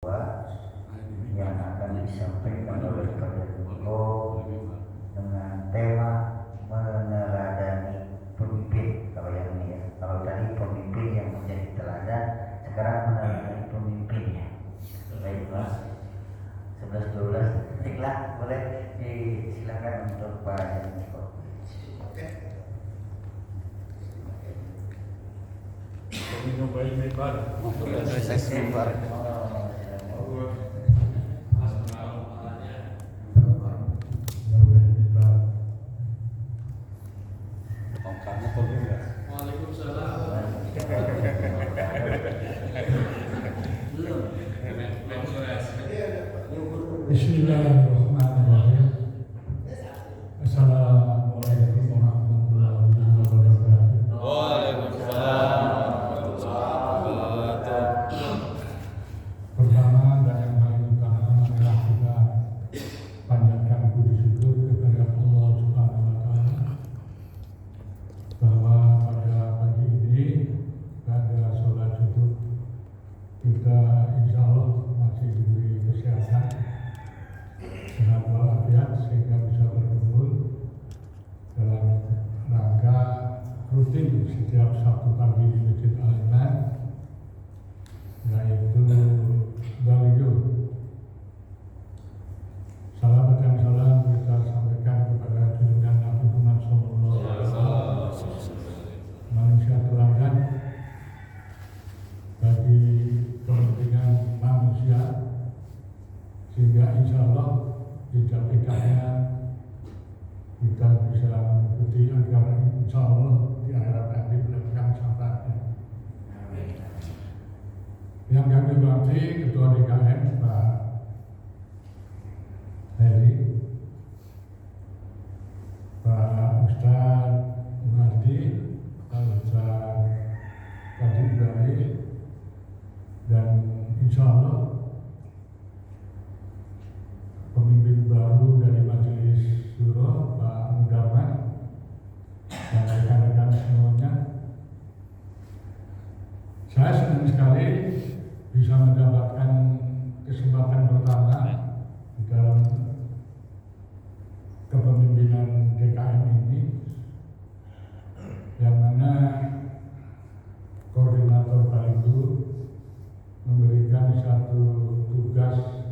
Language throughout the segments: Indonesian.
yang akan disampaikan oleh Pak Guru dengan tema meneladani pemimpin. Kalau yang ini ya, kalau tadi pemimpin yang menjadi teladan, sekarang meneladani pemimpinnya. Baiklah, 11-12, baiklah, boleh silakan untuk Pak Janiko. Oke. Bismillahirrahmanirrahim. Assalamualaikum warahmatullahi wabarakatuh. Waalaikumsalam warahmatullahi wabarakatuh. Pertama dan yang paling utama adalah kita panjatkan puji syukur kepada Allah Subhanahu wa taala bahwa pada pagi ini pada sholat subuh kita insya Allah masih diberi kesehatan, sehat walafiat, sehingga bisa berkumpul dalam rangka rutin setiap Sabtu pagi di Masjid Al-Iman, yaitu Baligo. Salam dan salam kita sampaikan kepada junjungan Nabi Muhammad SAW, manusia teladan bagi kepentingan manusia, sehingga insya Allah jejak-jejaknya kita bisa mengikuti agar insya Allah di akhirat nanti mendapatkan syafaatnya. Yang kami hormati Ketua DKM Pak Heri, Pak Ustadz Muhadi, Pak Ustadz Kaji Ibrahim, dan insya Allah pemimpin baru dari Majelis Syuro Pak Mudarman dan rekan-rekan semuanya. Saya senang sekali bisa mendapatkan kesempatan pertama di dalam kepemimpinan DKM ini, yang mana koordinator Baligo memberikan satu tugas,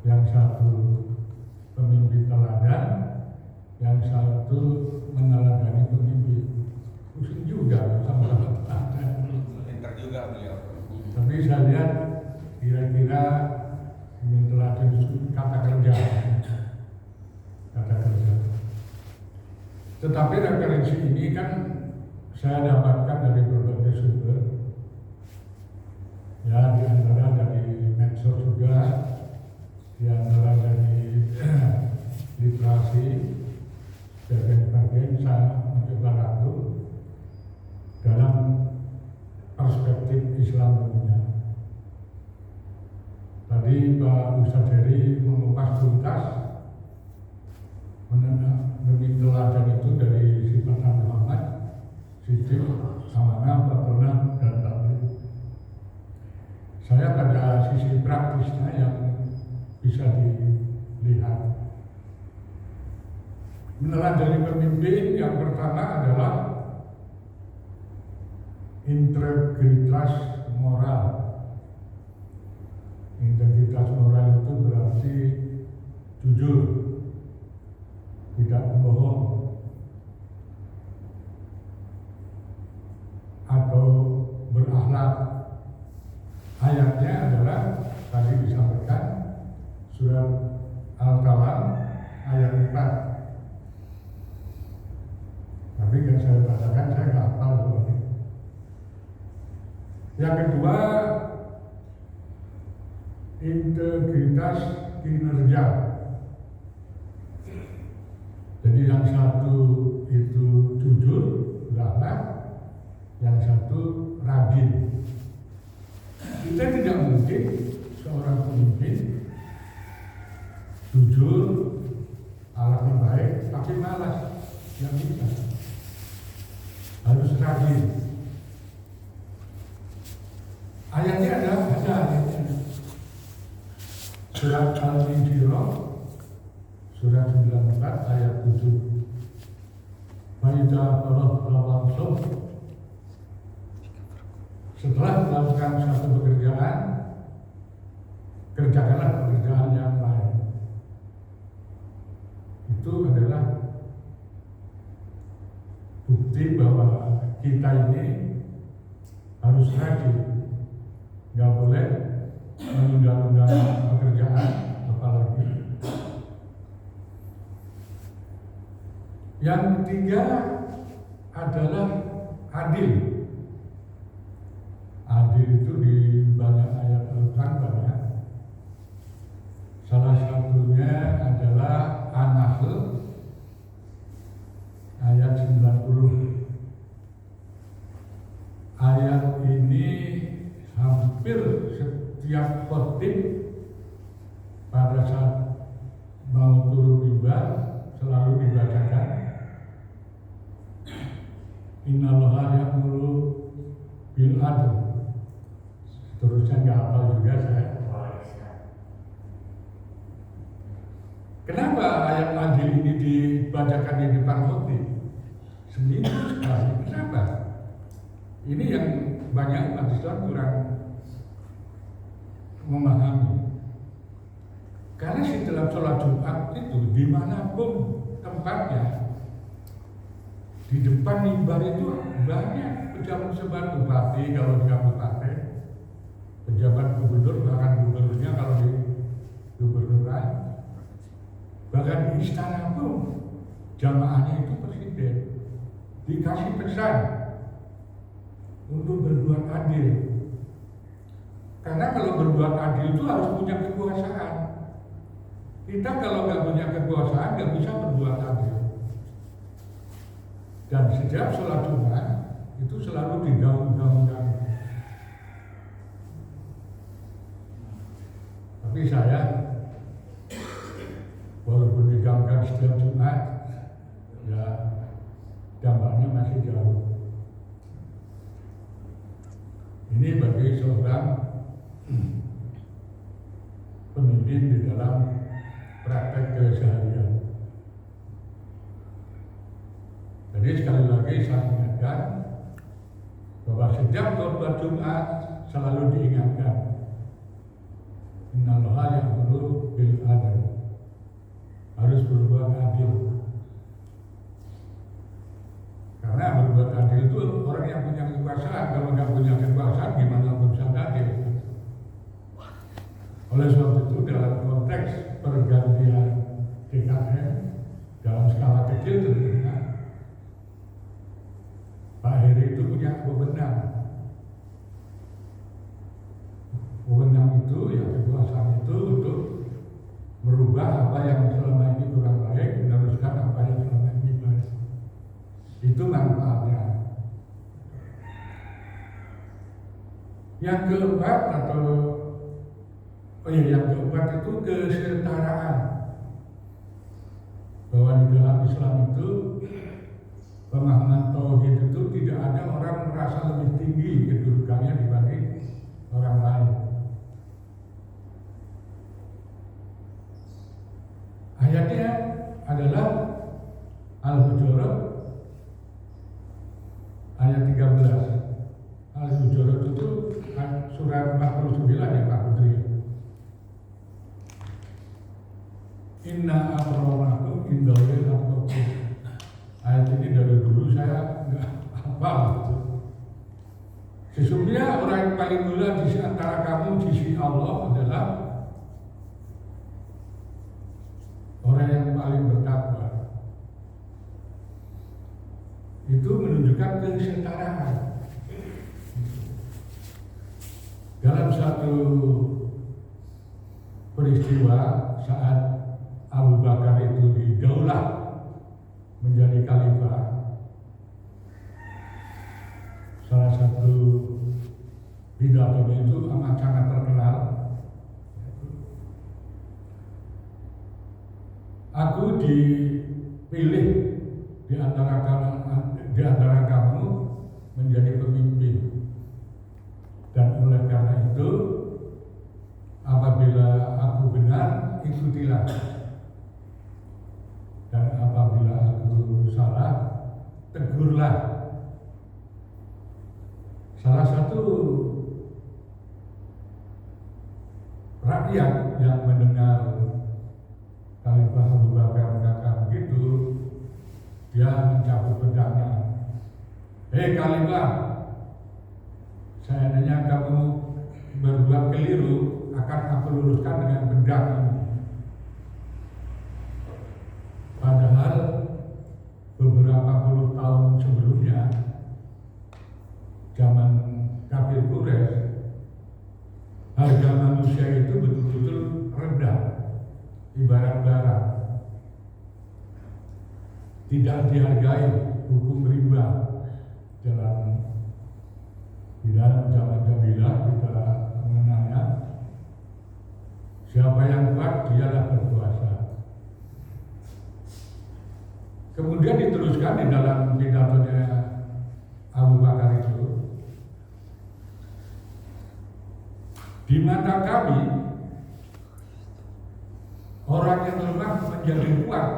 yang satu pemimpin teladan, yang satu meneladani pemimpin. Pusing juga sama-sama teladan. Pintar juga beliau. Tapi saya lihat kira-kira ini teladan itu kata kerja. Tetapi referensi ini kan saya dapatkan dari berbagai sumber, ya, di antara dari medsos juga, di antara dari literasi, bagian-bagian saya mencoba rangkum dalam perspektif Islam tentunya. Tadi Pak Ustadz Heri mengupas tuntas demi teladan itu dari sifat Nabi Muhammad, siddiq, amanah, patronah, dan tabligh. Saya pada sisi praktisnya yang bisa dilihat, meneladani pemimpin yang pertama adalah integritas moral. Integritas moral itu berarti jujur, tidak bohong, atau berakhlak. Ayatnya adalah tadi disampaikan surat Al-Qalam ayat 4. Tapi yang saya bacakan saya nggak hafal seperti. Yang kedua, integritas kinerja. Jadi yang satu itu jujur, berakhlak, yang satu rajin. Kita tidak mungkin seorang pemimpin jujur, akhlaknya baik, tapi malas. Yang bisa harus rajin. Ayatnya ada ayatnya. surat Al-Insyirah surat 19 ayat 7. Faiza faragta fansab, setelah melakukan suatu pekerjaan, kerjakanlah pekerjaan yang lain. Itu adalah bukti bahwa kita ini harus rajin, nggak boleh menunda-nunda pekerjaan, apalagi. Yang ketiga adalah adil. Adil itu di banyak ayat Al-Quran banyak. Salah satunya adalah An-Nahl ayat 90. Ayat ini hampir setiap khotib pada saat mau turun mimbar selalu dibacakan. Innallaha ya'muru bil adl. Seterusnya nggak hafal juga saya. Kenapa ayat adil ini dibacakan di depan khotib? Seminggu sekali. Kenapa? Ini yang banyak umat Islam kurang memahami. Karena setelah sholat Jumat itu dimanapun tempatnya, di depan mimbar itu banyak pejabat bupati kalau di kabupaten, pejabat gubernur, bahkan gubernurnya kalau di gubernuran, bahkan di istana pun jamaahnya itu presiden dikasih pesan untuk berbuat adil. Karena kalau berbuat adil itu harus punya kekuasaan. Kita kalau nggak punya kekuasaan nggak bisa berbuat adil. Dan setiap sholat Jumat itu selalu digaung-gaungkan. Tapi saya walaupun digaungkan setiap Jumat, ya dampaknya masih jauh. Ini bagi seorang pemimpin di dalam praktek keseharian. Jadi sekali lagi saya ingatkan bahwa setiap khutbah Jumat selalu diingatkan innallaha ya'muru bil adl, harus berbuat adil. Karena berbuat adil itu orang yang punya kekuasaan. Kalau nggak punya kekuasaan gimana urusan adil? Oleh sebab itu dalam konteks pergantian DKM dalam skala kecil tentunya Pak Heri itu punya wewenang. Wewenang itu, ya kekuasaan itu untuk merubah apa yang selama ini kurang baik, meneruskan apa yang selama ini baik. Itu manfaatnya. Yang keempat yang keempat itu kesetaraan. Bahwa di dalam Islam itu pemahaman tauhid itu tidak ada orang merasa lebih tinggi kedudukannya dibanding orang lain. Ayatnya adalah Al-Hujurat ayat 13. Al-Hujurat itu surat 49 ya Pak Putri. Inna akramakum indallahi atqakum. Ayat ini dari dulu saya nggak hafal gitu. Sesungguhnya orang yang paling mulia di antara kamu di sisi Allah adalah orang yang paling bertakwa. Itu menunjukkan kesetaraan. Dalam satu peristiwa saat Abu Bakar itu didaulat menjadi khalifah, salah satu pidatonya itu amat sangat terkenal. Aku dipilih di antara kamu menjadi pemimpin, dan oleh karena itu apabila aku benar ikutilah. Dan apabila aku salah, tegurlah. Salah satu rakyat yang mendengar Khalifah Abu Bakar berkata begitu, dia mencabut pedangnya. Hei Khalifah, seandainya kamu berbuat keliru, akan aku luruskan dengan pedang ini. Padahal beberapa puluh tahun sebelumnya, zaman kafir Quraisy, harga manusia itu betul-betul rendah, ibarat barang. Tidak dihargai, hukum riba. Di dalam zaman Jabilah kita mengenalnya, siapa yang kuat dialah berkuasa. Kemudian diteruskan di dalam pidatonya Abu Bakar itu, di mata kami orang yang lemah menjadi kuat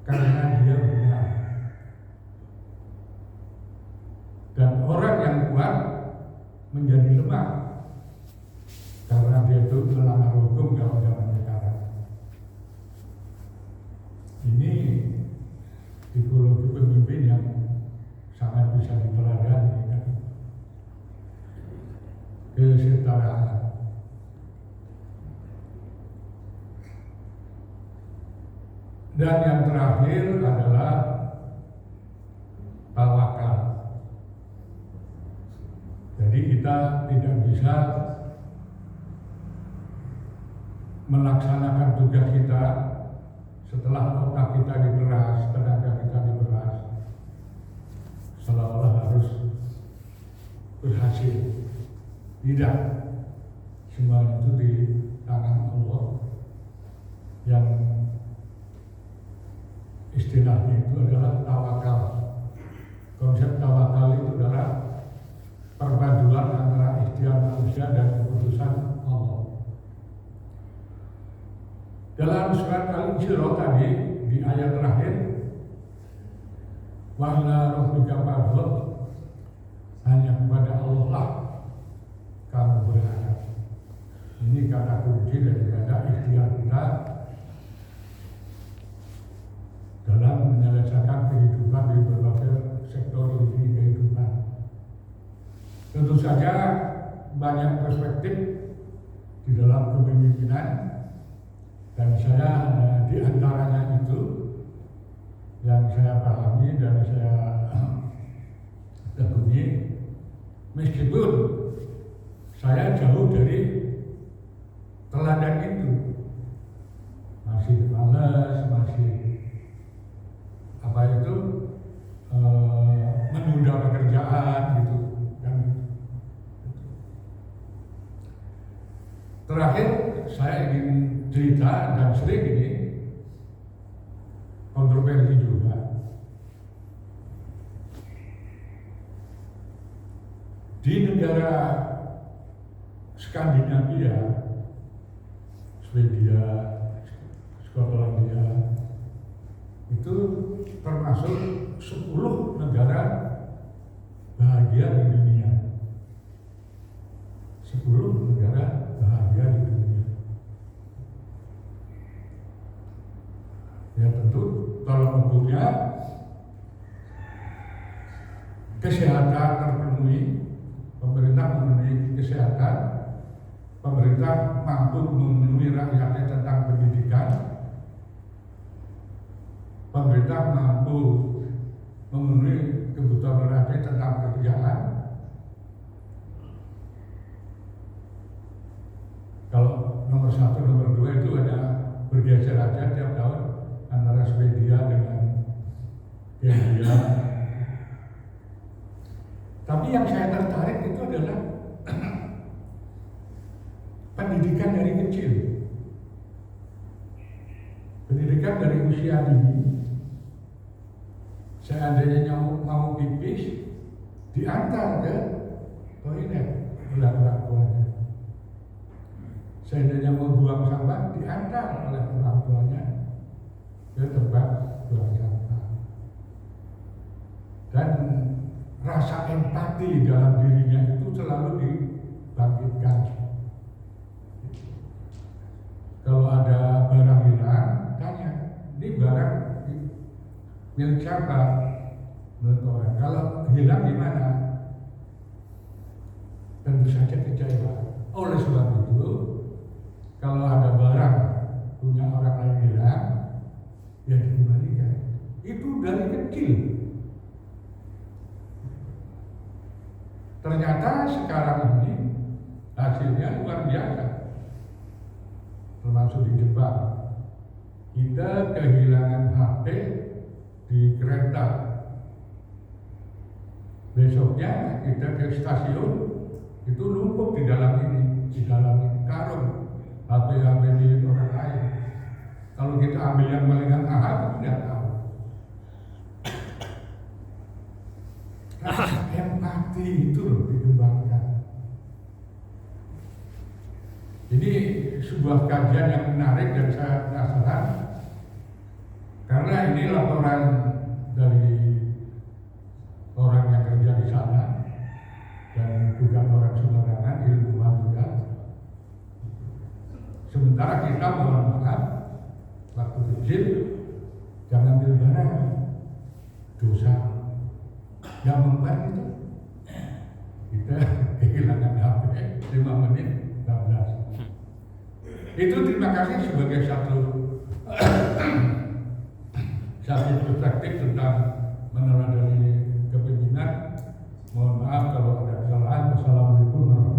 karena dia benar, dan orang yang kuat menjadi lemah karena dia itu melanggar hukum kalau zaman sekarang. Ini tipologi pemimpin yang sangat bisa diteladani, kan? Kesetaraan. Dan yang terakhir adalah tawakal. Jadi kita tidak bisa melaksanakan tugas kita setelah otak kita diperas, tenaga kita diperas, seolah-olah harus berhasil. Tidak, semua itu di tangan Allah, yang istilahnya itu adalah tawakal. Konsep tawakal itu adalah perpaduan antara ikhtiar manusia dan keputusan Allah. Dalam surat Al-Insyirah tadi, di ayat terakhir, wa ila rabbika farghab, hanya kepada Allah lah kamu berharap. Ini kata kunci daripada ikhtiar kita dalam menyelesaikan kehidupan di berbagai sektor lini kehidupan. Tentu saja banyak perspektif di dalam kepemimpinan, dan saya di antaranya itu yang saya pahami dan saya tekuni, meskipun saya jauh dari teladan itu, masih malas, masih menunda pekerjaan gitu kan. Terakhir saya ingin cerita, dan sering ini kontroversi juga. Di negara Skandinavia, Swedia, Skotlandia, itu termasuk 10 negara bahagia di dunia. 10 negara bahagia di dunia. Ya tentu tolak ukurnya kesehatan terpenuhi, pemerintah memenuhi kesehatan, pemerintah mampu memenuhi rakyatnya tentang pendidikan, pemerintah mampu memenuhi kebutuhan rakyat tentang pekerjaan. Kalau nomor 1, nomor 2 itu ada bergeser aja tiap tahun antara Swedia dengan Belgia. Tapi yang saya tertarik itu adalah pendidikan dari kecil, pendidikan dari usia dini. Seandainya mau pipis, diantar ke toilet oleh orang tuanya. seandainya mau buang sampah diantar oleh orang tuanya ke tempat buang sampah. Dan rasa empati dalam dirinya itu selalu dibangkitkan. Kalau ada barang hilang, tanya, ini barang milik siapa? Menurut orang. Kalau hilang di mana? Tentu saja kecewa. Oleh sebab itu, kalau ada barang punya orang lain hilang, ya dikembalikan. Itu dari kecil. Ternyata sekarang ini hasilnya luar biasa. Termasuk di Jepang. Kita kehilangan HP di kereta. Besoknya kita ke stasiun, itu numpuk di dalam karung HP milik orang lain. Kalau kita ambil yang paling mahal, tidak tahu. Rasa empati itu loh dikembangkan. Ini sebuah kajian yang menarik dan saya penasaran karena ini laporan dari orang yang kerja di sana dan bukan orang sembarangan, ilmuwan juga. Sementara kita mohon maaf waktu kecil jangan ambil barang, dosa. Yang membuat itu kita kehilangan HP 5 menit 14. Itu terima kasih sebagai satu perspektif tentang meneladani kepemimpinan. Mohon maaf kalau ada kesalahan. Wassalamualaikum warahmatullahi wabarakatuh.